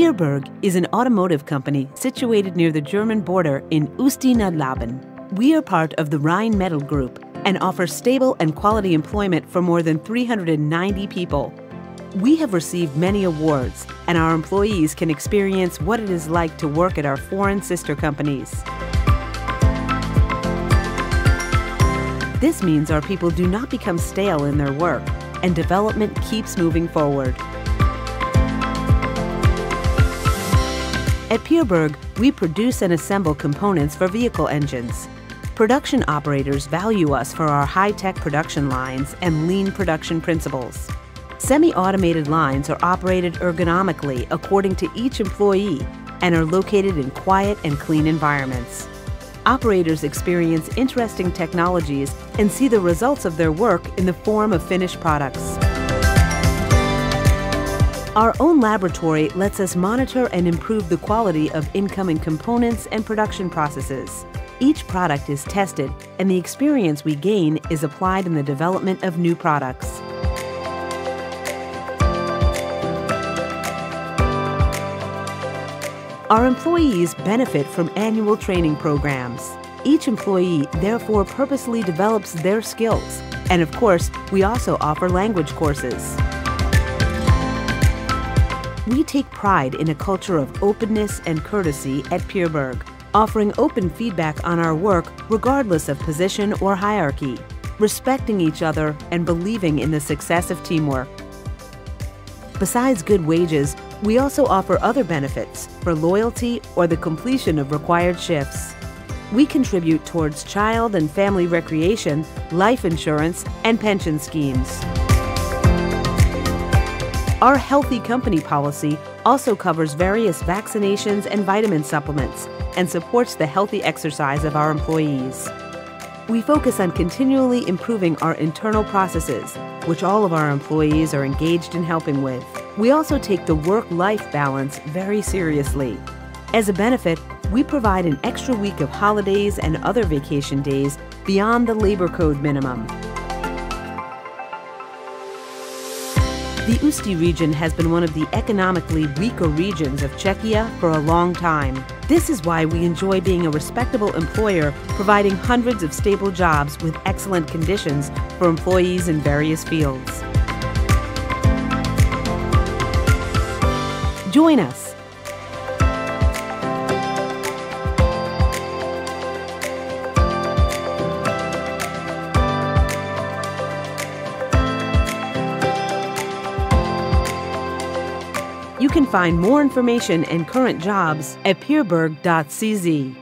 Pierburg is an automotive company situated near the German border in Ústí nad Labem. We are part of the Rheinmetall Group and offer stable and quality employment for more than 390 people. We have received many awards, and our employees can experience what it is like to work at our foreign sister companies. This means our people do not become stale in their work, and development keeps moving forward. At Pierburg, we produce and assemble components for vehicle engines. Production operators value us for our high-tech production lines and lean production principles. Semi-automated lines are operated ergonomically according to each employee and are located in quiet and clean environments. Operators experience interesting technologies and see the results of their work in the form of finished products. Our own laboratory lets us monitor and improve the quality of incoming components and production processes. Each product is tested, and the experience we gain is applied in the development of new products. Our employees benefit from annual training programs. Each employee therefore purposely develops their skills, and of course, we also offer language courses. We take pride in a culture of openness and courtesy at Pierburg, offering open feedback on our work regardless of position or hierarchy, respecting each other and believing in the success of teamwork. Besides good wages, we also offer other benefits for loyalty or the completion of required shifts. We contribute towards child and family recreation, life insurance, and pension schemes. Our Healthy Company policy also covers various vaccinations and vitamin supplements and supports the healthy exercise of our employees. We focus on continually improving our internal processes, which all of our employees are engaged in helping with. We also take the work-life balance very seriously. As a benefit, we provide an extra week of holidays and other vacation days beyond the labor code minimum. The Ústí region has been one of the economically weaker regions of Czechia for a long time. This is why we enjoy being a respectable employer, providing hundreds of stable jobs with excellent conditions for employees in various fields. Join us. You can find more information and current jobs at pierburg.cz.